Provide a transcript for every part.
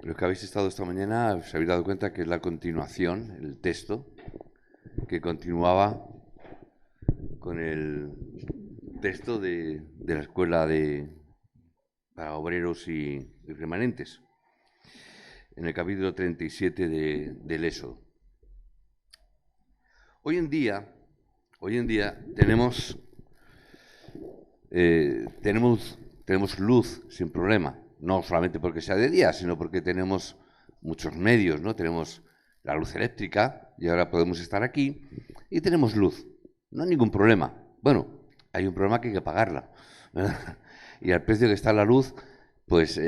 Lo que habéis estado esta mañana, os habéis dado cuenta que es la continuación, el texto, que continuaba con el texto de la escuela para obreros y remanentes, en el capítulo 37 del Éxodo. Hoy en día tenemos luz sin problema. No solamente porque sea de día, sino porque tenemos muchos medios, ¿no? Tenemos la luz eléctrica y ahora podemos estar aquí y tenemos luz. No hay ningún problema. Bueno, hay un problema que hay que pagarla, ¿verdad? Y al precio que está la luz, pues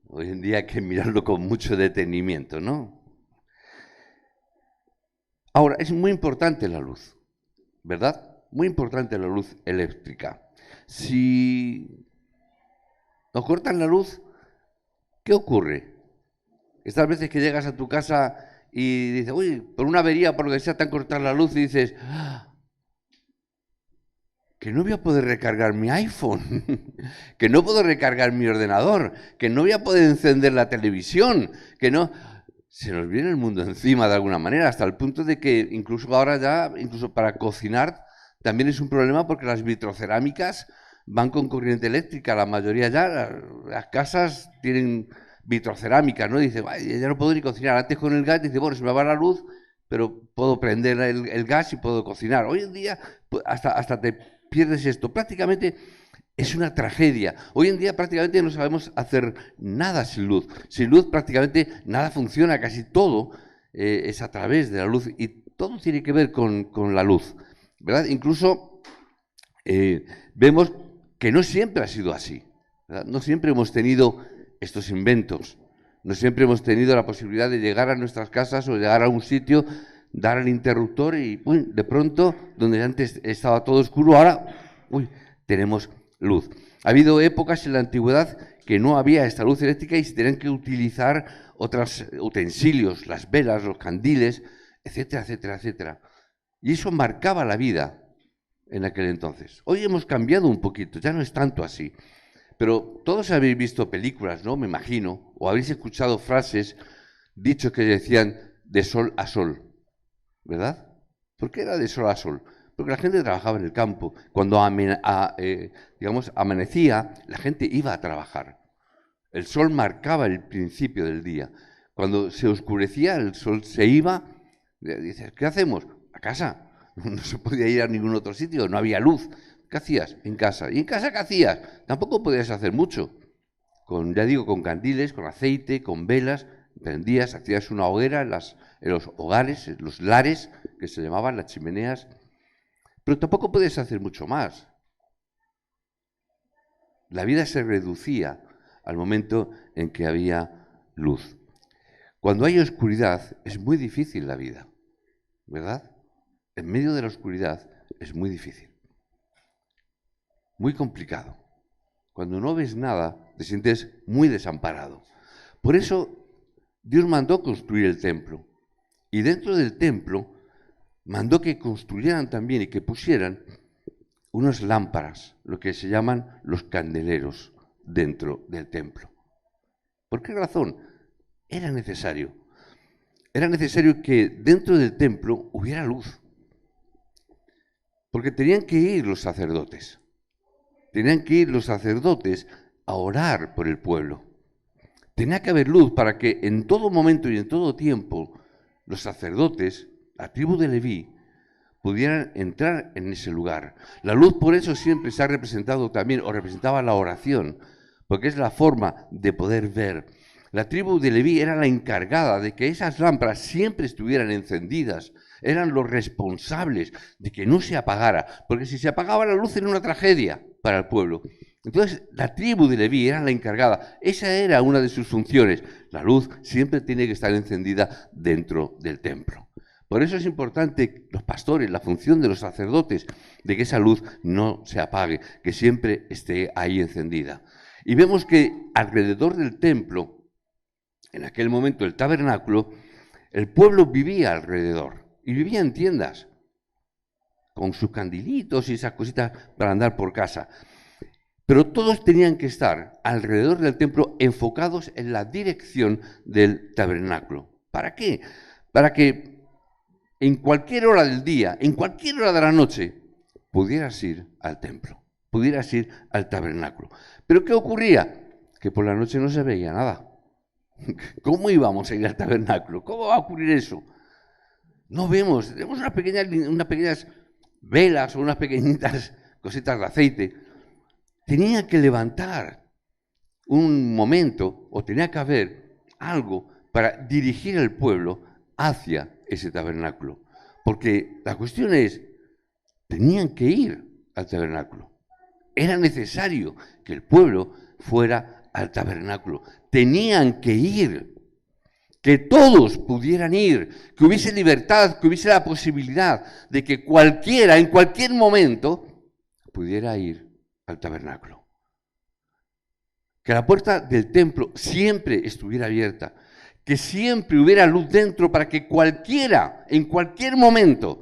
hoy en día hay que mirarlo con mucho detenimiento, ¿no? Ahora, es muy importante la luz, ¿verdad? Muy importante la luz eléctrica. Si nos cortan la luz, ¿qué ocurre? Estas veces que llegas a tu casa y dices, uy, por una avería, por lo que sea, te han cortado la luz y dices, que no voy a poder recargar mi iPhone, que no puedo recargar mi ordenador, que no voy a poder encender la televisión, que no... Se nos viene el mundo encima de alguna manera, hasta el punto de que incluso ahora ya, incluso para cocinar, también es un problema porque las vitrocerámicas van con corriente eléctrica, la mayoría ya, las casas tienen vitrocerámica, ¿no? Dice, ya no puedo ni cocinar. Antes con el gas, dice, bueno, se me va la luz, pero puedo prender el gas y puedo cocinar. Hoy en día, pues, hasta te pierdes esto. Prácticamente es una tragedia. Hoy en día prácticamente no sabemos hacer nada sin luz. Sin luz prácticamente nada funciona, casi todo es a través de la luz y todo tiene que ver con la luz, ¿verdad? Incluso vemos que no siempre ha sido así, ¿verdad? No siempre hemos tenido estos inventos, no siempre hemos tenido la posibilidad de llegar a nuestras casas o llegar a un sitio, dar al interruptor y uy, de pronto, donde antes estaba todo oscuro, ahora tenemos luz. Ha habido épocas en la antigüedad que no había esta luz eléctrica y se tenían que utilizar otros utensilios, las velas, los candiles, etcétera, etcétera, etcétera. Y eso marcaba la vida en aquel entonces. Hoy hemos cambiado un poquito, ya no es tanto así. Pero todos habéis visto películas, ¿no? Me imagino, o habéis escuchado frases, dichos que decían de sol a sol, ¿verdad? ¿Por qué era de sol a sol? Porque la gente trabajaba en el campo. Cuando amanecía, la gente iba a trabajar. El sol marcaba el principio del día. Cuando se oscurecía, el sol se iba. Dices, ¿qué hacemos? A casa. No se podía ir a ningún otro sitio, no había luz. ¿Qué hacías? En casa. ¿Y en casa qué hacías? Tampoco podías hacer mucho. Ya digo, con candiles, con aceite, con velas, prendías, hacías una hoguera en los hogares, en los lares, que se llamaban las chimeneas, pero tampoco puedes hacer mucho más. La vida se reducía al momento en que había luz. Cuando hay oscuridad es muy difícil la vida, ¿verdad? En medio de la oscuridad es muy difícil, muy complicado. Cuando no ves nada te sientes muy desamparado. Por eso Dios mandó construir el templo y dentro del templo mandó que construyeran también y que pusieran unas lámparas, lo que se llaman los candeleros, dentro del templo. ¿Por qué razón? Era necesario. Era necesario que dentro del templo hubiera luz. Porque tenían que ir los sacerdotes. Tenían que ir los sacerdotes a orar por el pueblo. Tenía que haber luz para que en todo momento y en todo tiempo los sacerdotes, la tribu de Leví, pudieran entrar en ese lugar. La luz por eso siempre se ha representado también, o representaba la oración, porque es la forma de poder ver. La tribu de Leví era la encargada de que esas lámparas siempre estuvieran encendidas, eran los responsables de que no se apagara, porque si se apagaba la luz era una tragedia para el pueblo. Entonces, la tribu de Leví era la encargada, esa era una de sus funciones. La luz siempre tiene que estar encendida dentro del templo. Por eso es importante los pastores, la función de los sacerdotes, de que esa luz no se apague, que siempre esté ahí encendida. Y vemos que alrededor del templo, en aquel momento el tabernáculo, el pueblo vivía alrededor y vivía en tiendas, con sus candilitos y esas cositas para andar por casa. Pero todos tenían que estar alrededor del templo enfocados en la dirección del tabernáculo. ¿Para qué? Para que en cualquier hora del día, en cualquier hora de la noche, pudieras ir al templo, pudieras ir al tabernáculo. ¿Pero qué ocurría? Que por la noche no se veía nada. ¿Cómo íbamos a ir al tabernáculo? ¿Cómo va a ocurrir eso? No vemos, tenemos unas pequeñas velas o unas pequeñitas cositas de aceite. Tenía que levantar un momento o tenía que haber algo para dirigir al pueblo hacia ese tabernáculo. Porque la cuestión es, tenían que ir al tabernáculo. Era necesario que el pueblo fuera al tabernáculo. Tenían que ir, que todos pudieran ir, que hubiese libertad, que hubiese la posibilidad de que cualquiera, en cualquier momento, pudiera ir al tabernáculo. Que la puerta del templo siempre estuviera abierta, que siempre hubiera luz dentro para que cualquiera, en cualquier momento,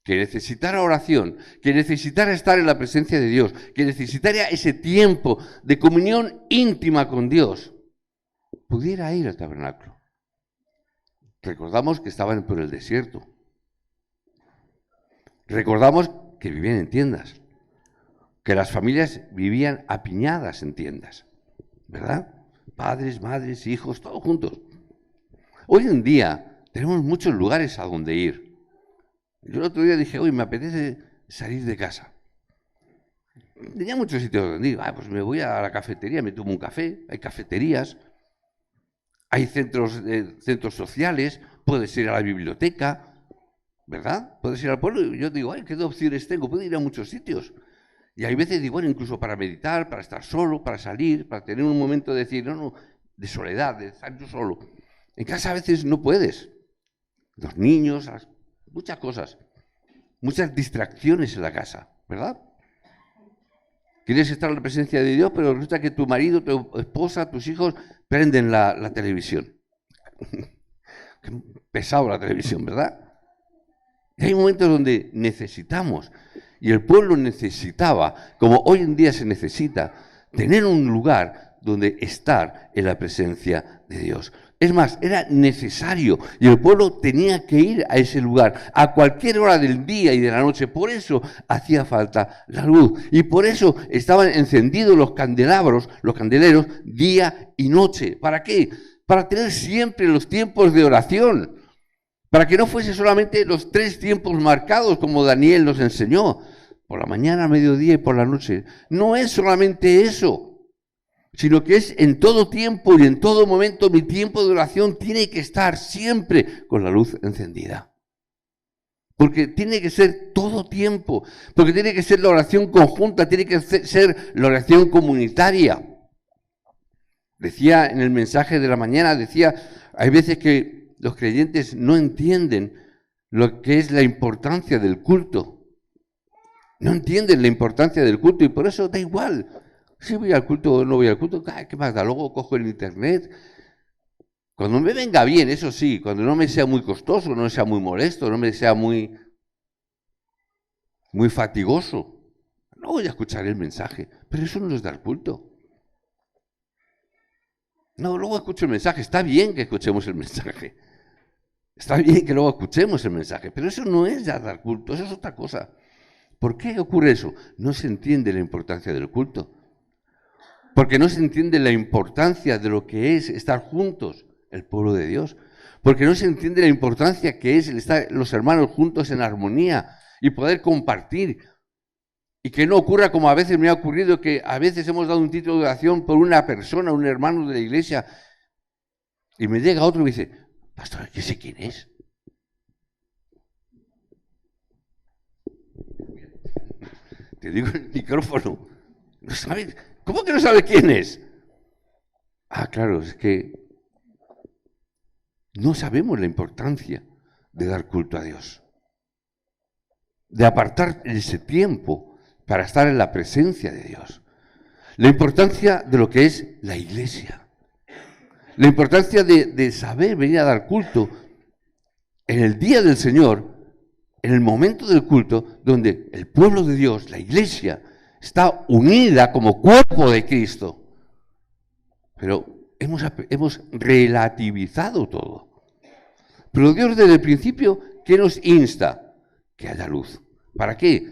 que necesitara oración, que necesitara estar en la presencia de Dios, que necesitara ese tiempo de comunión íntima con Dios, pudiera ir al tabernáculo. Recordamos que estaban por el desierto. Recordamos que vivían en tiendas, que las familias vivían apiñadas en tiendas, ¿verdad? Padres, madres, hijos, todos juntos. Hoy en día tenemos muchos lugares a donde ir. Yo el otro día dije, hoy me apetece salir de casa. Tenía muchos sitios donde ir. Pues me voy a la cafetería, me tomo un café, hay cafeterías, hay centros sociales, puedes ir a la biblioteca, ¿verdad? Puedes ir al pueblo y yo digo, ¿qué opciones tengo? Puedo ir a muchos sitios. Y hay veces digo, incluso para meditar, para estar solo, para salir, para tener un momento de decir, no, de soledad, de estar yo solo. En casa a veces no puedes. Los niños, muchas cosas, muchas distracciones en la casa, ¿verdad? Quieres estar en la presencia de Dios, pero resulta que tu marido, tu esposa, tus hijos prenden la televisión. Qué pesado la televisión, ¿verdad? Y hay momentos donde necesitamos, y el pueblo necesitaba, como hoy en día se necesita, tener un lugar donde estar en la presencia de Dios. Es más, era necesario y el pueblo tenía que ir a ese lugar a cualquier hora del día y de la noche. Por eso hacía falta la luz y por eso estaban encendidos los candeleros día y noche. ¿Para qué? Para tener siempre los tiempos de oración, para que no fuese solamente los 3 tiempos marcados como Daniel nos enseñó, por la mañana, mediodía y por la noche. No es solamente eso, sino que es en todo tiempo y en todo momento mi tiempo de oración tiene que estar siempre con la luz encendida. Porque tiene que ser todo tiempo, porque tiene que ser la oración conjunta, tiene que ser la oración comunitaria. Decía en el mensaje de la mañana, hay veces que los creyentes no entienden lo que es la importancia del culto. No entienden la importancia del culto y por eso da igual. Si voy al culto o no voy al culto, ¿qué más da? Luego cojo el internet. Cuando me venga bien, eso sí, cuando no me sea muy costoso, no me sea muy molesto, no me sea muy fatigoso, no voy a escuchar el mensaje. Pero eso no es dar culto. No, luego escucho el mensaje. Está bien que escuchemos el mensaje. Está bien que luego escuchemos el mensaje. Pero eso no es ya dar culto, eso es otra cosa. ¿Por qué ocurre eso? No se entiende la importancia del culto. Porque no se entiende la importancia de lo que es estar juntos, el pueblo de Dios. Porque no se entiende la importancia que es el estar los hermanos juntos en armonía y poder compartir. Y que no ocurra como a veces me ha ocurrido, que a veces hemos dado un título de oración por una persona, un hermano de la iglesia, y me llega otro y me dice, pastor, yo sé quién es. Te digo en el micrófono, ¿no sabes? ¿Cómo que no sabe quién es? Claro, es que no sabemos la importancia de dar culto a Dios, de apartar ese tiempo para estar en la presencia de Dios, la importancia de lo que es la iglesia, la importancia de saber venir a dar culto en el día del Señor, en el momento del culto, donde el pueblo de Dios, la iglesia, está unida como cuerpo de Cristo. Pero hemos relativizado todo. Pero Dios desde el principio, ¿qué nos insta? Que haya luz. ¿Para qué?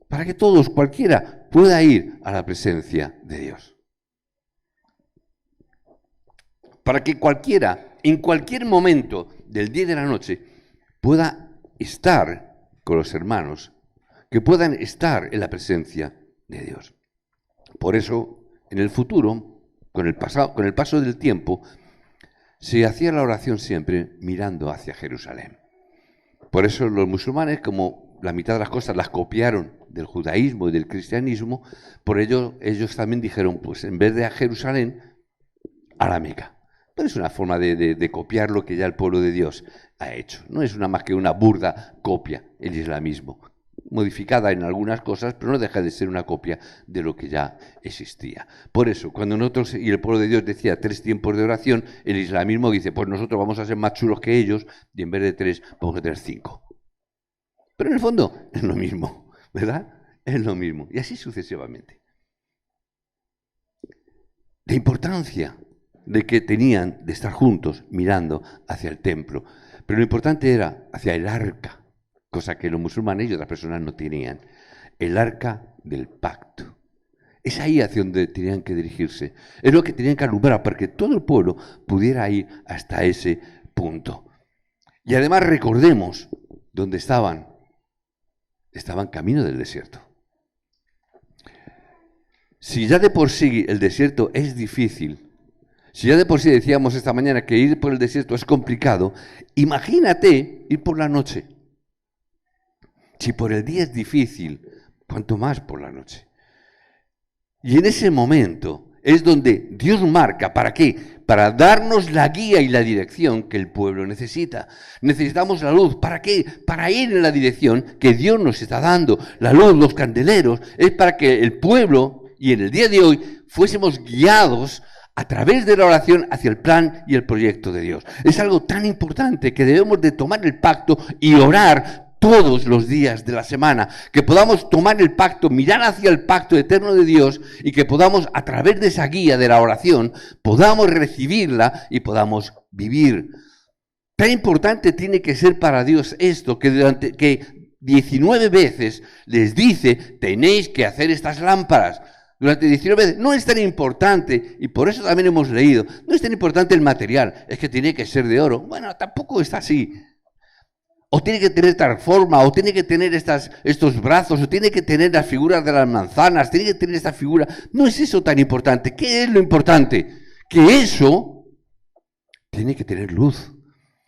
Para que todos, cualquiera, pueda ir a la presencia de Dios. Para que cualquiera, en cualquier momento del día y de la noche, pueda estar con los hermanos, que puedan estar en la presencia de Dios. Por eso, en el futuro, con el paso del tiempo, se hacía la oración siempre mirando hacia Jerusalén. Por eso los musulmanes, como la mitad de las cosas las copiaron del judaísmo y del cristianismo, por ello ellos también dijeron, pues en vez de a Jerusalén, a la Meca. Pero es una forma de copiar lo que ya el pueblo de Dios ha hecho. No es más que una burda copia, el islamismo, modificada en algunas cosas, pero no deja de ser una copia de lo que ya existía. Por eso, cuando nosotros y el pueblo de Dios decía 3 tiempos de oración, el islamismo dice, pues nosotros vamos a ser más chulos que ellos y en vez de 3 vamos a tener 5. Pero en el fondo es lo mismo, ¿verdad? Es lo mismo. Y así sucesivamente. La importancia de que tenían de estar juntos mirando hacia el templo. Pero lo importante era hacia el arca, cosa que los musulmanes y otras personas no tenían. El arca del pacto. Es ahí hacia donde tenían que dirigirse. Es lo que tenían que alumbrar para que todo el pueblo pudiera ir hasta ese punto. Y además recordemos dónde estaban. Estaban camino del desierto. Si ya de por sí el desierto es difícil, si ya de por sí decíamos esta mañana que ir por el desierto es complicado, imagínate ir por la noche. Si por el día es difícil, cuanto más por la noche. Y en ese momento es donde Dios marca, ¿para qué? Para darnos la guía y la dirección que el pueblo necesita. Necesitamos la luz, ¿para qué? Para ir en la dirección que Dios nos está dando. La luz, los candeleros, es para que el pueblo, y en el día de hoy, fuésemos guiados a través de la oración hacia el plan y el proyecto de Dios. Es algo tan importante que debemos de tomar el pacto y orar todos los días de la semana, que podamos tomar el pacto, mirar hacia el pacto eterno de Dios y que podamos, a través de esa guía de la oración, podamos recibirla y podamos vivir. Tan importante tiene que ser para Dios esto, que 19 veces les dice, tenéis que hacer estas lámparas. Durante 19 veces, no es tan importante, y por eso también hemos leído, no es tan importante el material, es que tiene que ser de oro. Bueno, tampoco está así. O tiene que tener tal forma, o tiene que tener estos brazos, o tiene que tener las figuras de las manzanas, tiene que tener esta figura. No es eso tan importante. ¿Qué es lo importante? Que eso tiene que tener luz.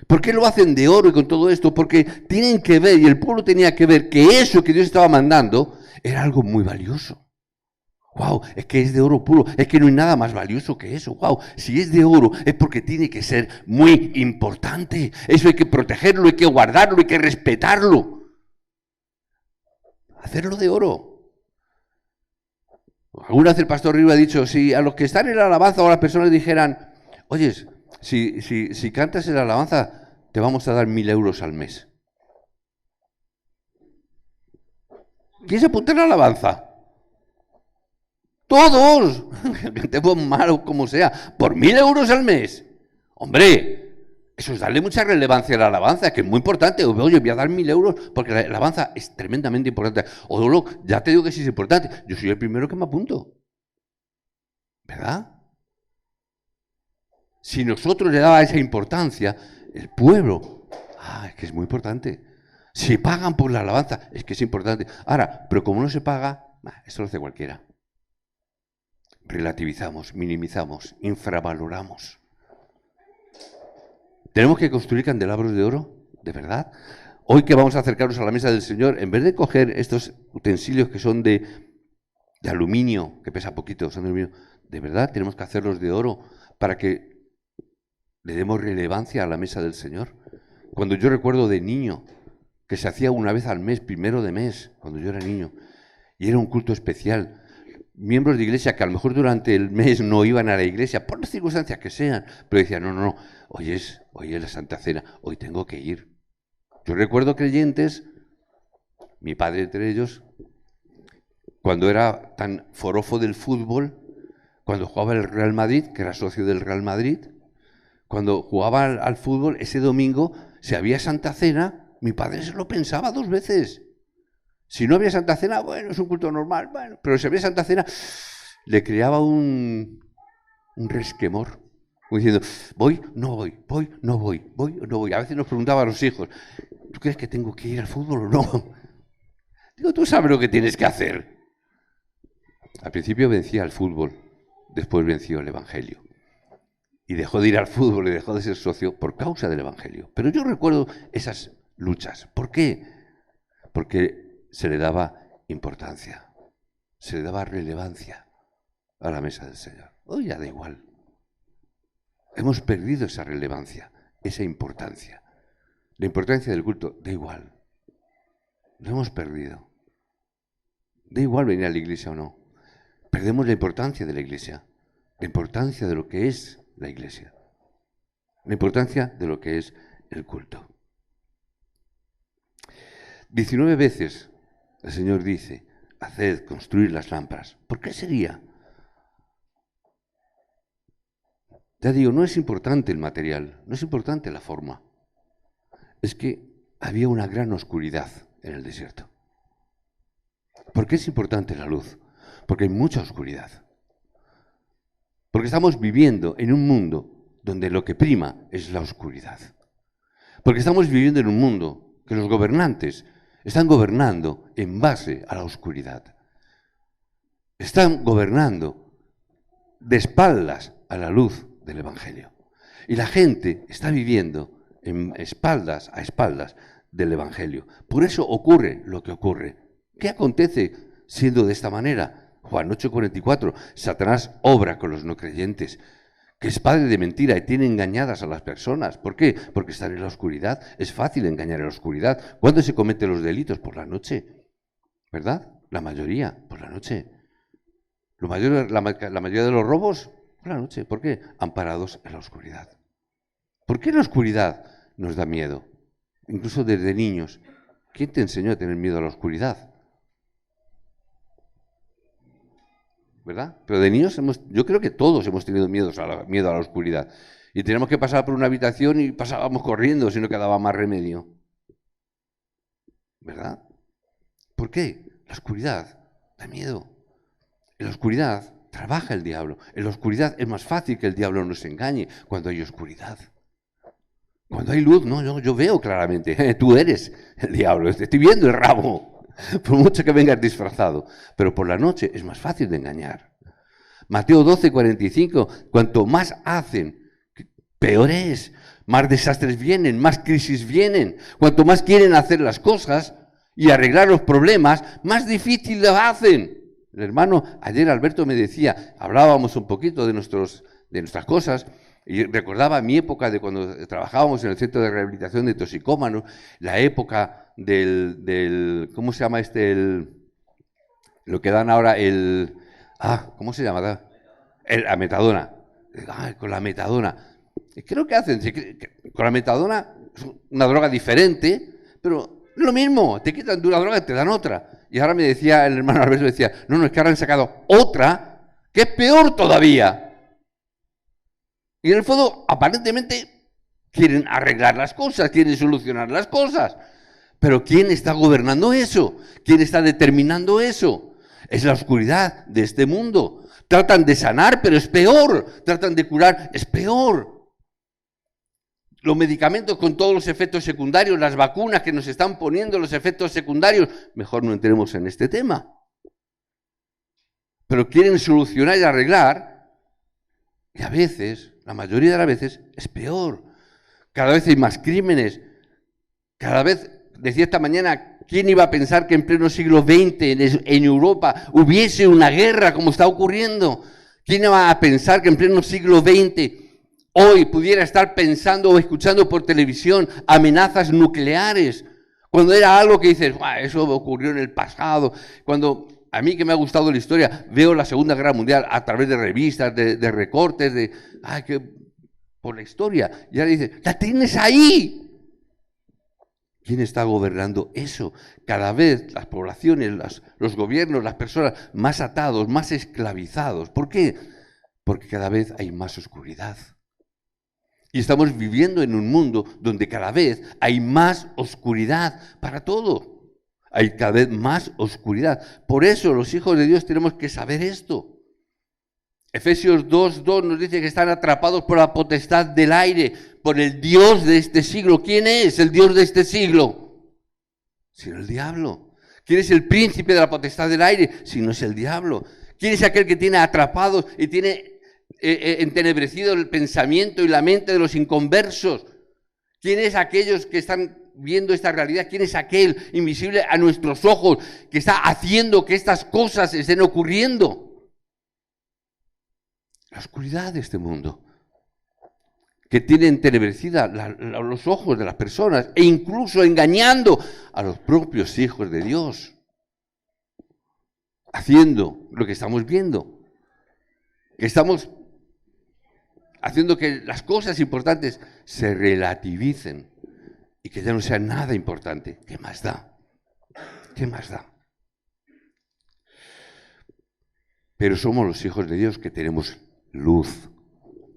¿Por qué lo hacen de oro y con todo esto? Porque tienen que ver, y el pueblo tenía que ver, que eso que Dios estaba mandando era algo muy valioso. ¡Wow! Es que es de oro puro, es que no hay nada más valioso que eso. ¡Wow! Si es de oro es porque tiene que ser muy importante. Eso hay que protegerlo, hay que guardarlo, hay que respetarlo. Hacerlo de oro. Alguna vez el pastor Riva ha dicho, si a los que están en la alabanza o las personas dijeran, oye, si cantas en la alabanza te vamos a dar 1.000 euros al mes. ¿Quieres apuntar a la alabanza? Todos, cantemos mal o como sea, por 1.000 euros al mes. Hombre, eso es darle mucha relevancia a la alabanza, que es muy importante. Oye, voy a dar 1.000 euros porque la alabanza es tremendamente importante. O ya te digo que sí es importante. Yo soy el primero que me apunto. ¿Verdad? Si nosotros le daba esa importancia, el pueblo, es que es muy importante. Si pagan por la alabanza, es que es importante. Ahora, pero como no se paga, esto lo hace cualquiera. Relativizamos, minimizamos, infravaloramos. ¿Tenemos que construir candelabros de oro? ¿De verdad? Hoy que vamos a acercarnos a la mesa del Señor, en vez de coger estos utensilios que son de aluminio, que pesa poquito, son de aluminio, ¿de verdad tenemos que hacerlos de oro para que le demos relevancia a la mesa del Señor? Cuando yo recuerdo de niño, que se hacía una vez al mes, primero de mes, cuando yo era niño, y era un culto especial. Miembros de iglesia que a lo mejor durante el mes no iban a la iglesia, por las circunstancias que sean, pero decían, no, hoy es la Santa Cena, hoy tengo que ir. Yo recuerdo creyentes, mi padre entre ellos, cuando era tan forofo del fútbol, cuando jugaba el Real Madrid, que era socio del Real Madrid, cuando jugaba al fútbol, ese domingo, si había Santa Cena, mi padre se lo pensaba 2 veces. Si no había Santa Cena, bueno, es un culto normal, bueno, pero si había Santa Cena, le creaba un resquemor, como diciendo, voy, no voy, voy, no voy, voy, no voy. A veces nos preguntaba a los hijos, ¿tú crees que tengo que ir al fútbol o no? Digo, tú sabes lo que tienes que hacer. Al principio vencía el fútbol, después venció el Evangelio. Y dejó de ir al fútbol y dejó de ser socio por causa del Evangelio. Pero yo recuerdo esas luchas. ¿Por qué? Porque se le daba importancia, se le daba relevancia a la mesa del Señor. Hoy ya da igual. Hemos perdido esa relevancia, esa importancia. La importancia del culto, da igual. Lo hemos perdido. Da igual venir a la iglesia o no. Perdemos la importancia de la iglesia, la importancia de lo que es la iglesia, la importancia de lo que es el culto. 19 veces el Señor dice, haced construir las lámparas. ¿Por qué sería? Ya digo, no es importante el material, no es importante la forma. Es que había una gran oscuridad en el desierto. ¿Por qué es importante la luz? Porque hay mucha oscuridad. Porque estamos viviendo en un mundo donde lo que prima es la oscuridad. Porque estamos viviendo en un mundo que los gobernantes están gobernando en base a la oscuridad. Están gobernando de espaldas a la luz del Evangelio. Y la gente está viviendo en espaldas a espaldas del Evangelio. Por eso ocurre lo que ocurre. ¿Qué acontece siendo de esta manera? Juan 8:44, Satanás obra con los no creyentes, que es padre de mentira y tiene engañadas a las personas. ¿Por qué? Porque están en la oscuridad. Es fácil engañar en la oscuridad. ¿Cuándo se cometen los delitos? Por la noche, ¿verdad? La mayoría, por la noche. La mayoría de los robos, por la noche. ¿Por qué? Amparados en la oscuridad. ¿Por qué la oscuridad nos da miedo? Incluso desde niños. ¿Quién te enseñó a tener miedo a la oscuridad? ¿Verdad? Pero de niños yo creo que todos hemos tenido miedo a la oscuridad. Y teníamos que pasar por una habitación y pasábamos corriendo si no quedaba más remedio. ¿Verdad? ¿Por qué? La oscuridad da miedo. En la oscuridad trabaja el diablo. En la oscuridad es más fácil que el diablo nos engañe cuando hay oscuridad. Cuando hay luz, no, yo veo claramente. Tú eres el diablo, te estoy viendo el rabo. Por mucho que vengas disfrazado. Pero por la noche es más fácil de engañar. Mateo 12:45, cuanto más hacen, peor es. Más desastres vienen, más crisis vienen. Cuanto más quieren hacer las cosas y arreglar los problemas, más difícil lo hacen. El hermano, ayer Alberto me decía, hablábamos un poquito de nuestras cosas, y recordaba mi época de cuando trabajábamos en el centro de rehabilitación de toxicómanos, la época del ¿cómo se llama lo que dan ahora ¿cómo se llama? La metadona. Con la metadona. Creo que hacen, con la metadona es una droga diferente, pero es lo mismo, te quitan de una droga y te dan otra. Y ahora me decía el hermano Alberto, decía, no, es que ahora han sacado otra que es peor todavía. Y en el fondo, aparentemente, quieren arreglar las cosas, quieren solucionar las cosas. Pero ¿quién está gobernando eso? ¿Quién está determinando eso? Es la oscuridad de este mundo. Tratan de sanar, pero es peor. Tratan de curar, es peor. Los medicamentos con todos los efectos secundarios, las vacunas que nos están poniendo, los efectos secundarios, mejor no entremos en este tema. Pero quieren solucionar y arreglar, y a veces, la mayoría de las veces, es peor. Cada vez hay más crímenes. Cada vez, decía esta mañana, ¿quién iba a pensar que en pleno siglo XX en Europa hubiese una guerra como está ocurriendo? ¿Quién iba a pensar que en pleno siglo XX hoy pudiera estar pensando o escuchando por televisión amenazas nucleares? Cuando era algo que dices, eso ocurrió en el pasado. Cuando a mí que me ha gustado la historia, veo la Segunda Guerra Mundial a través de revistas, de recortes, por la historia. Y ahora dices, ¡la tienes ahí! ¿Quién está gobernando eso? Cada vez las poblaciones, los gobiernos, las personas más atados, más esclavizados. ¿Por qué? Porque cada vez hay más oscuridad. Y estamos viviendo en un mundo donde cada vez hay más oscuridad para todo. Hay cada vez más oscuridad. Por eso los hijos de Dios tenemos que saber esto. Efesios 2:2 nos dice que están atrapados por la potestad del aire, por el Dios de este siglo. ¿Quién es el Dios de este siglo? Sino el diablo. ¿Quién es el príncipe de la potestad del aire? Si no es el diablo. ¿Quién es aquel que tiene atrapados y tiene entenebrecido el pensamiento y la mente de los inconversos? ¿Quién es aquellos que están viendo esta realidad? ¿Quién es aquel invisible a nuestros ojos que está haciendo que estas cosas estén ocurriendo? La oscuridad de este mundo, que tiene entenebrecida los ojos de las personas e incluso engañando a los propios hijos de Dios, haciendo lo que estamos viendo, que estamos haciendo que las cosas importantes se relativicen y que ya no sea nada importante. ¿Qué más da? ¿Qué más da? Pero somos los hijos de Dios que tenemos luz.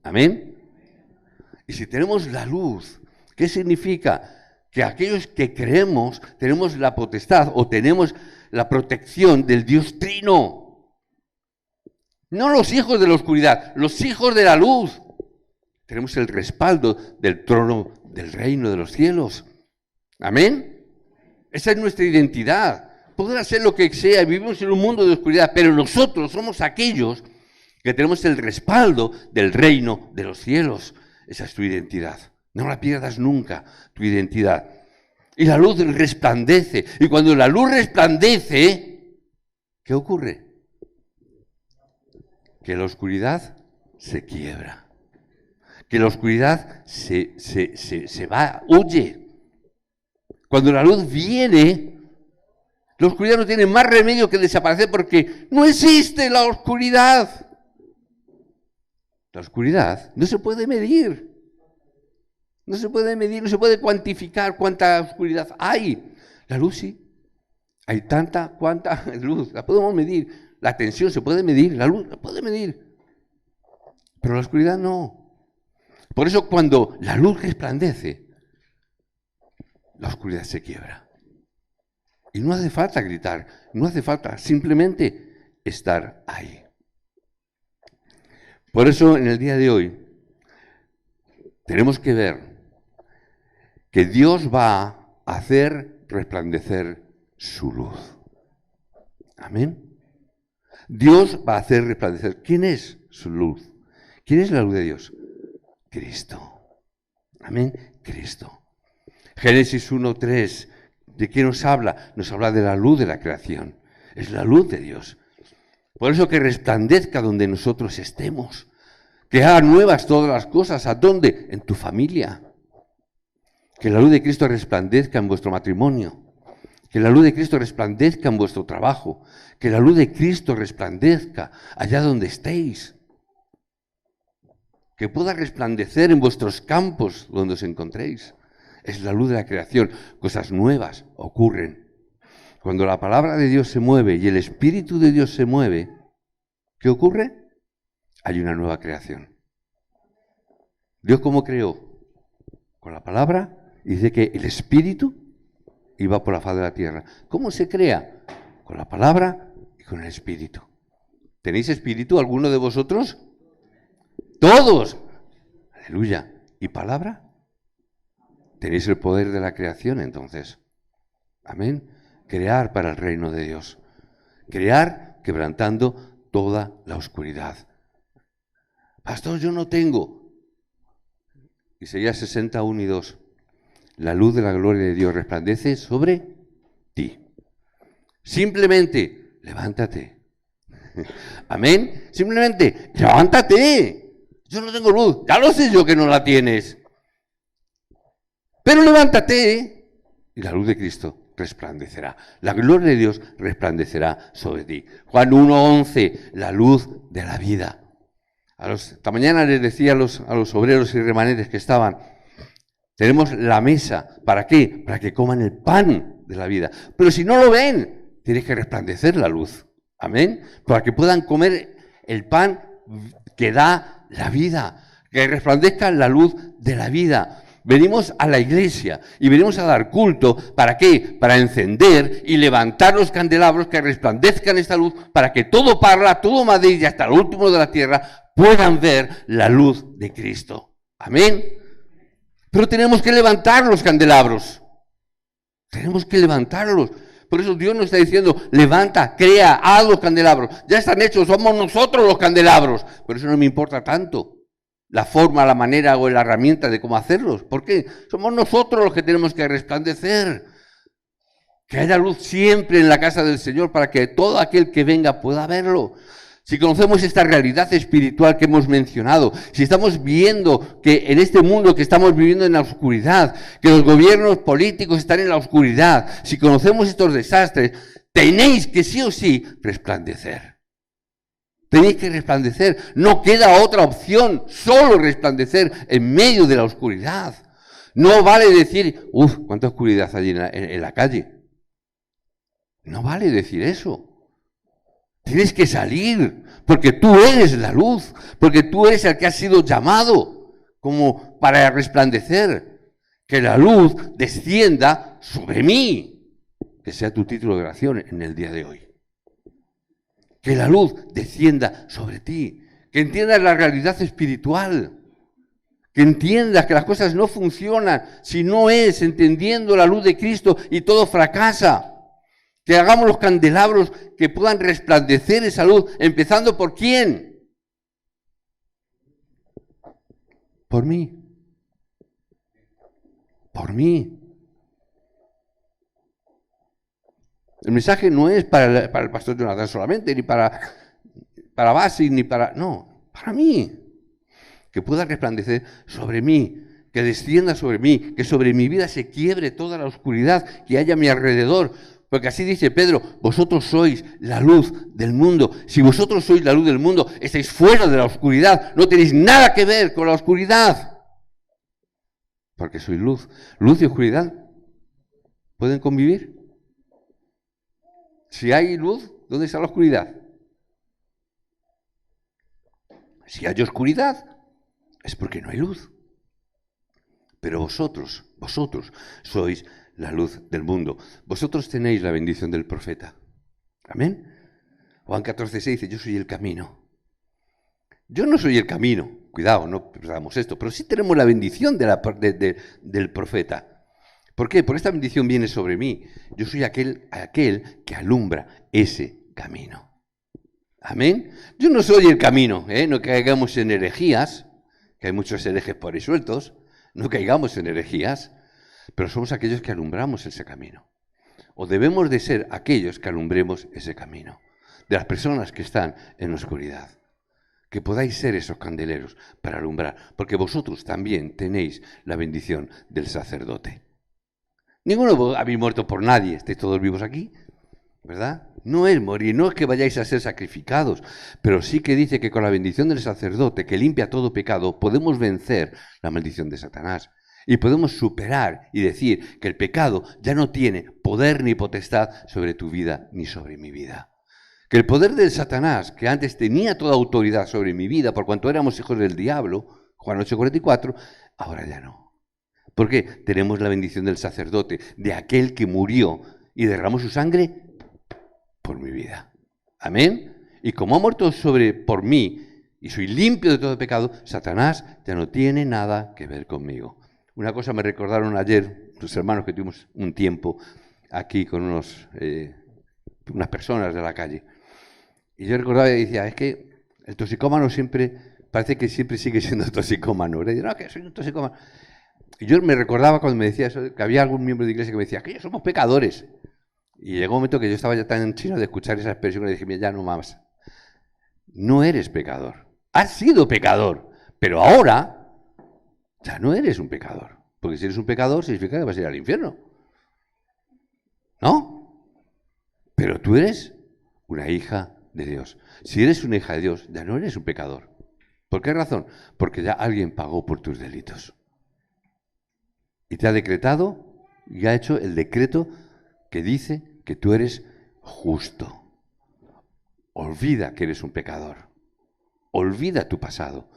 ¿Amén? Y si tenemos la luz, ¿qué significa? Que aquellos que creemos tenemos la potestad o tenemos la protección del Dios Trino. No los hijos de la oscuridad, los hijos de la luz. Tenemos el respaldo del trono del reino de los cielos. ¿Amén? Esa es nuestra identidad. Podrá ser lo que sea, vivimos en un mundo de oscuridad, pero nosotros somos aquellos que tenemos el respaldo del reino de los cielos. Esa es tu identidad. No la pierdas nunca, tu identidad. Y la luz resplandece. Y cuando la luz resplandece, ¿qué ocurre? Que la oscuridad se quiebra. Que la oscuridad se va, huye. Cuando la luz viene, la oscuridad no tiene más remedio que desaparecer porque no existe la oscuridad. La oscuridad no se puede medir. No se puede medir, no se puede cuantificar cuánta oscuridad hay. La luz sí. Hay cuánta luz. La podemos medir. La tensión se puede medir. La luz la puede medir. Pero la oscuridad no. Por eso cuando la luz resplandece, la oscuridad se quiebra. Y no hace falta gritar. No hace falta simplemente estar ahí. Por eso en el día de hoy tenemos que ver que Dios va a hacer resplandecer su luz. Amén. Dios va a hacer resplandecer. ¿Quién es su luz? ¿Quién es la luz de Dios? Cristo. Amén. Cristo. Génesis 1:3. ¿De qué nos habla? Nos habla de la luz de la creación. Es la luz de Dios. Por eso que resplandezca donde nosotros estemos. Que haga nuevas todas las cosas. ¿A dónde? En tu familia. Que la luz de Cristo resplandezca en vuestro matrimonio. Que la luz de Cristo resplandezca en vuestro trabajo. Que la luz de Cristo resplandezca allá donde estéis. Que pueda resplandecer en vuestros campos donde os encontréis. Es la luz de la creación. Cosas nuevas ocurren. Cuando la palabra de Dios se mueve y el Espíritu de Dios se mueve, ¿qué ocurre? Hay una nueva creación. ¿Dios cómo creó? Con la palabra. Y dice que el Espíritu iba por la faz de la tierra. ¿Cómo se crea? Con la palabra y con el Espíritu. ¿Tenéis Espíritu alguno de vosotros? Todos. Aleluya. ¿Y palabra? Tenéis el poder de la creación entonces. Amén. Crear para el reino de Dios. Crear quebrantando toda la oscuridad. Pastor, yo no tengo. Isaías 60:1-2. La luz de la gloria de Dios resplandece sobre ti. Simplemente, levántate. Amén. Simplemente, levántate. Yo no tengo luz. Ya lo sé yo que no la tienes. Pero levántate y la luz de Cristo resplandecerá. La gloria de Dios resplandecerá sobre ti. Juan 1:11, la luz de la vida. Esta mañana les decía a los obreros y remanentes que estaban, Tenemos la mesa. ¿Para qué? Para que coman el pan de la vida. Pero si no lo ven, tiene que resplandecer la luz. Amén. Para que puedan comer el pan que da la vida. Que resplandezca la luz de la vida. Venimos a la iglesia y venimos a dar culto. ¿Para qué? Para encender y levantar los candelabros que resplandezcan esta luz, para que todo Parla, todo Madrid y hasta el último de la tierra puedan ver la luz de Cristo. Amén. Pero tenemos que levantar los candelabros. Tenemos que levantarlos. Por eso Dios nos está diciendo, levanta, crea, haz los candelabros. Ya están hechos, somos nosotros los candelabros. Pero eso no me importa tanto. La forma, la manera o la herramienta de cómo hacerlos. ¿Por qué? Somos nosotros los que tenemos que resplandecer. Que haya luz siempre en la casa del Señor para que todo aquel que venga pueda verlo. Si conocemos esta realidad espiritual que hemos mencionado, si estamos viendo que en este mundo que estamos viviendo en la oscuridad, que los gobiernos políticos están en la oscuridad, si conocemos estos desastres, tenéis que sí o sí resplandecer. Tenéis que resplandecer. No queda otra opción, solo resplandecer en medio de la oscuridad. No vale decir, cuánta oscuridad hay en la calle. No vale decir eso. Tienes que salir, porque tú eres la luz, porque tú eres el que has sido llamado como para resplandecer. Que la luz descienda sobre mí. Que sea tu título de oración en el día de hoy. Que la luz descienda sobre ti. Que entiendas la realidad espiritual. Que entiendas que las cosas no funcionan si no es entendiendo la luz de Cristo y todo fracasa. Que hagamos los candelabros que puedan resplandecer esa luz, empezando ¿por quién? Por mí. Por mí. El mensaje no es para el pastor Jonathan solamente, ni para Basi, ni para... No, para mí. Que pueda resplandecer sobre mí, que descienda sobre mí, que sobre mi vida se quiebre toda la oscuridad que haya a mi alrededor. Porque así dice Pedro, vosotros sois la luz del mundo. Si vosotros sois la luz del mundo, estáis fuera de la oscuridad. No tenéis nada que ver con la oscuridad. Porque sois luz. Luz y oscuridad pueden convivir. Si hay luz, ¿dónde está la oscuridad? Si hay oscuridad, es porque no hay luz. Pero vosotros sois la luz del mundo. Vosotros tenéis la bendición del profeta. Amén. Juan 14:6 dice, yo soy el camino. Yo no soy el camino. Cuidado, no pensamos esto. Pero sí tenemos la bendición del profeta. ¿Por qué? Porque esta bendición viene sobre mí. Yo soy aquel que alumbra ese camino. Amén. Yo no soy el camino. No caigamos en herejías, que hay muchos herejes por ahí sueltos. No caigamos en herejías. Pero somos aquellos que alumbramos ese camino. O debemos de ser aquellos que alumbremos ese camino. De las personas que están en la oscuridad. Que podáis ser esos candeleros para alumbrar. Porque vosotros también tenéis la bendición del sacerdote. Ninguno habéis muerto por nadie. Estáis todos vivos aquí. ¿Verdad? No es morir, no es que vayáis a ser sacrificados. Pero sí que dice que con la bendición del sacerdote que limpia todo pecado, podemos vencer la maldición de Satanás. Y podemos superar y decir que el pecado ya no tiene poder ni potestad sobre tu vida ni sobre mi vida. Que el poder del Satanás, que antes tenía toda autoridad sobre mi vida por cuanto éramos hijos del diablo, Juan 8:44, ahora ya no. Porque tenemos la bendición del sacerdote, de aquel que murió y derramó su sangre por mi vida. Amén. Y como ha muerto por mí y soy limpio de todo pecado, Satanás ya no tiene nada que ver conmigo. Una cosa me recordaron ayer, los hermanos que tuvimos un tiempo aquí con unas personas de la calle. Y yo recordaba y decía, es que el toxicómano parece que siempre sigue siendo toxicómano. Y yo, no, que soy un toxicómano. Y yo me recordaba cuando me decía eso, que había algún miembro de iglesia que me decía, que ya somos pecadores. Y llegó un momento que yo estaba ya tan chino de escuchar esa expresión que le dije, mira, ya no más. No eres pecador. Has sido pecador. Pero ahora ya no eres un pecador. Porque si eres un pecador significa que vas a ir al infierno. ¿No? Pero tú eres una hija de Dios. Si eres una hija de Dios, ya no eres un pecador. ¿Por qué razón? Porque ya alguien pagó por tus delitos. y te ha decretado y ha hecho el decreto que dice que tú eres justo. Olvida que eres un pecador. Olvida tu pasado,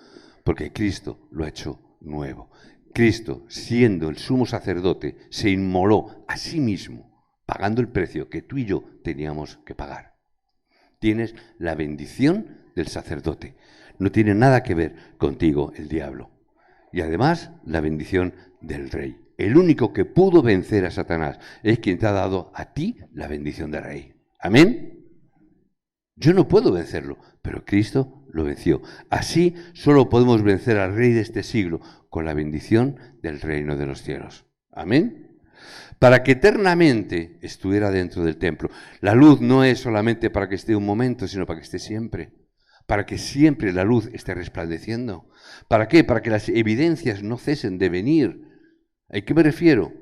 porque Cristo lo ha hecho nuevo. Cristo, siendo el sumo sacerdote, se inmoló a sí mismo, pagando el precio que tú y yo teníamos que pagar. Tienes la bendición del sacerdote. No tiene nada que ver contigo el diablo. Y además, la bendición del rey. El único que pudo vencer a Satanás es quien te ha dado a ti la bendición de rey. ¿Amén? Yo no puedo vencerlo, pero Cristo lo venció. Así solo podemos vencer al rey de este siglo con la bendición del reino de los cielos. Amén. Para que eternamente estuviera dentro del templo. La luz no es solamente para que esté un momento, sino para que esté siempre. Para que siempre la luz esté resplandeciendo. ¿Para qué? Para que las evidencias no cesen de venir. ¿A qué me refiero?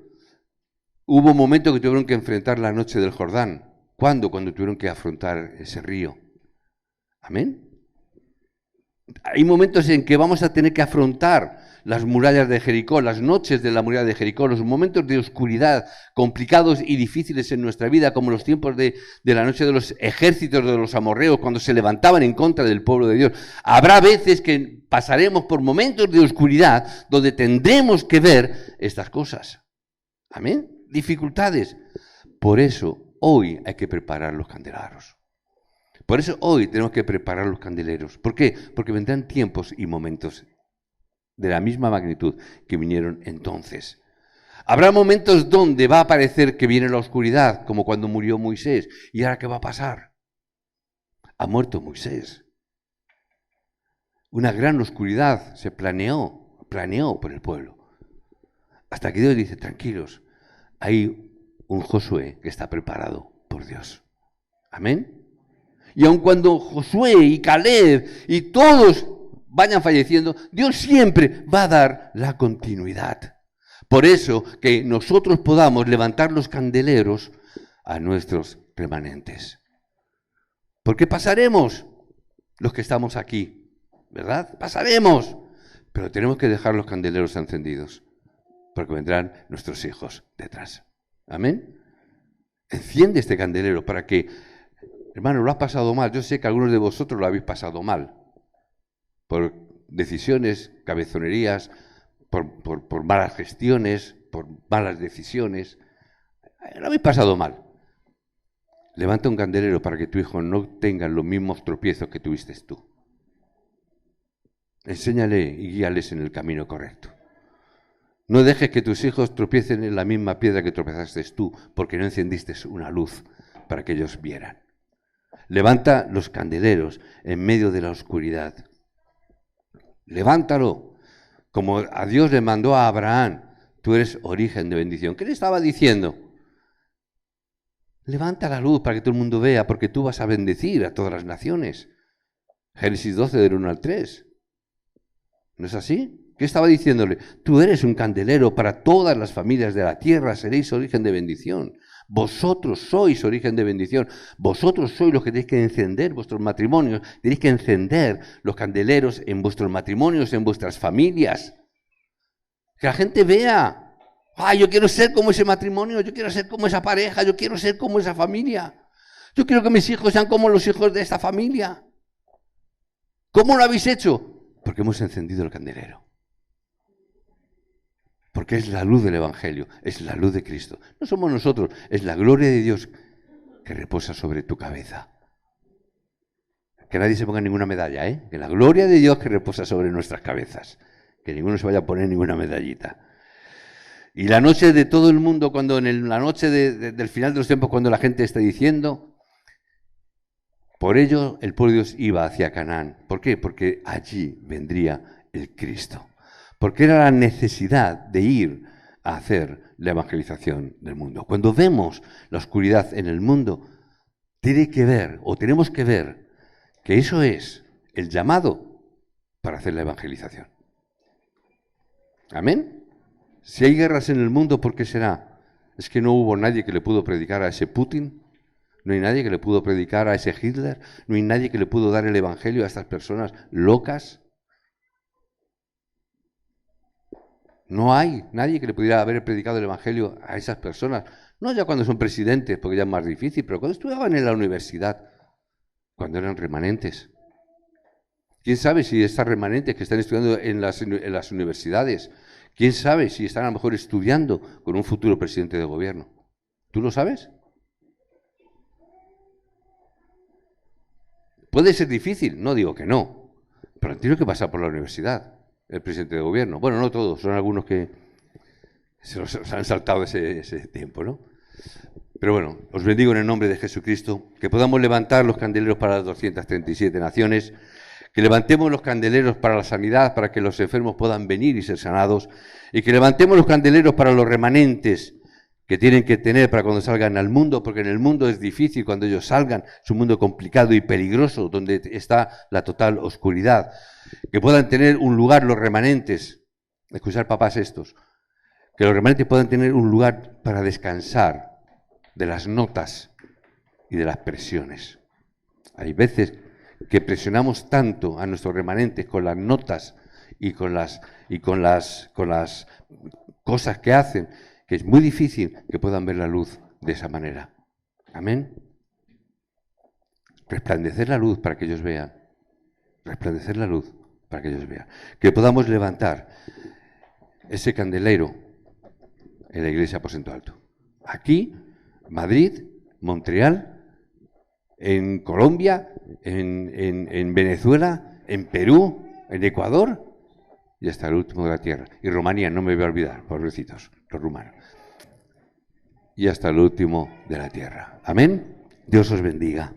Hubo un momento que tuvieron que enfrentar la noche del Jordán. ¿Cuándo? Cuando tuvieron que afrontar ese río. ¿Amén? Hay momentos en que vamos a tener que afrontar las murallas de Jericó, las noches de la muralla de Jericó, los momentos de oscuridad complicados y difíciles en nuestra vida, como los tiempos de la noche de los ejércitos de los amorreos, cuando se levantaban en contra del pueblo de Dios. Habrá veces que pasaremos por momentos de oscuridad donde tendremos que ver estas cosas. ¿Amén? Dificultades. Por eso, hoy hay que preparar los candelabros. Por eso hoy tenemos que preparar los candeleros. ¿Por qué? Porque vendrán tiempos y momentos de la misma magnitud que vinieron entonces. Habrá momentos donde va a parecer que viene la oscuridad, como cuando murió Moisés. ¿Y ahora qué va a pasar? Ha muerto Moisés. Una gran oscuridad se planeó por el pueblo. Hasta que Dios dice, tranquilos, hay un Josué que está preparado por Dios. Amén. Y aun cuando Josué y Caleb y todos vayan falleciendo, Dios siempre va a dar la continuidad. Por eso que nosotros podamos levantar los candeleros a nuestros remanentes. Porque pasaremos los que estamos aquí, ¿verdad? Pasaremos. Pero tenemos que dejar los candeleros encendidos, porque vendrán nuestros hijos detrás. Amén. Enciende este candelero para que, hermano, lo has pasado mal. Yo sé que algunos de vosotros lo habéis pasado mal. Por decisiones, cabezonerías, por malas gestiones, por malas decisiones. Lo habéis pasado mal. Levanta un candelero para que tu hijo no tenga los mismos tropiezos que tuviste tú. Enséñale y guíales en el camino correcto. No dejes que tus hijos tropiecen en la misma piedra que tropezaste tú, porque no encendiste una luz para que ellos vieran. Levanta los candeleros en medio de la oscuridad. Levántalo, como a Dios le mandó a Abraham. Tú eres origen de bendición. ¿Qué le estaba diciendo? Levanta la luz para que todo el mundo vea, porque tú vas a bendecir a todas las naciones. Génesis 12, del 1 al 3. ¿No es así? ¿Qué estaba diciéndole? Tú eres un candelero para todas las familias de la tierra, seréis origen de bendición. Vosotros sois origen de bendición. Vosotros sois los que tenéis que encender vuestros matrimonios. Tenéis que encender los candeleros en vuestros matrimonios, en vuestras familias. Que la gente vea. Yo quiero ser como ese matrimonio, yo quiero ser como esa pareja, yo quiero ser como esa familia. Yo quiero que mis hijos sean como los hijos de esta familia. ¿Cómo lo habéis hecho? Porque hemos encendido el candelero. Porque es la luz del Evangelio, es la luz de Cristo. No somos nosotros, es la gloria de Dios que reposa sobre tu cabeza. Que nadie se ponga ninguna medalla, ¿eh? Que la gloria de Dios que reposa sobre nuestras cabezas. Que ninguno se vaya a poner ninguna medallita. Y la noche de todo el mundo, cuando la noche del final de los tiempos, cuando la gente está diciendo, por ello el pueblo de Dios iba hacia Canaán. ¿Por qué? Porque allí vendría el Cristo. Porque era la necesidad de ir a hacer la evangelización del mundo. Cuando vemos la oscuridad en el mundo, tiene que ver, o tenemos que ver, que eso es el llamado para hacer la evangelización. ¿Amén? Si hay guerras en el mundo, ¿por qué será? ¿Es que no hubo nadie que le pudo predicar a ese Putin? ¿No hay nadie que le pudo predicar a ese Hitler? ¿No hay nadie que le pudo dar el evangelio a estas personas locas? No hay nadie que le pudiera haber predicado el Evangelio a esas personas. No ya cuando son presidentes, porque ya es más difícil, pero cuando estudiaban en la universidad, cuando eran remanentes. ¿Quién sabe si estas remanentes que están estudiando en las universidades, quién sabe si están a lo mejor estudiando con un futuro presidente de gobierno? ¿Tú lo sabes? Puede ser difícil, no digo que no, pero tiene que pasar por la universidad, el presidente de gobierno. Bueno, no todos, son algunos que se han saltado ese tiempo, ¿no? Pero bueno, os bendigo en el nombre de Jesucristo, que podamos levantar los candeleros para las 237 naciones, que levantemos los candeleros para la sanidad, para que los enfermos puedan venir y ser sanados, y que levantemos los candeleros para los remanentes que tienen que tener para cuando salgan al mundo, porque en el mundo es difícil cuando ellos salgan, es un mundo complicado y peligroso, donde está la total oscuridad. Que puedan tener un lugar los remanentes, escuchar papás estos, que los remanentes puedan tener un lugar para descansar de las notas y de las presiones. Hay veces que presionamos tanto a nuestros remanentes con las notas y con las cosas que hacen, que es muy difícil que puedan ver la luz de esa manera. Amén. Resplandecer la luz para que ellos vean. Resplandecer la luz para que ellos vean. Que podamos levantar ese candelero en la iglesia Aposento Alto. Aquí, Madrid, Montreal, en Colombia, en Venezuela, en Perú, en Ecuador y hasta el último de la tierra. Y Rumanía, no me voy a olvidar, pobrecitos, los rumanos. Y hasta el último de la tierra. Amén. Dios os bendiga.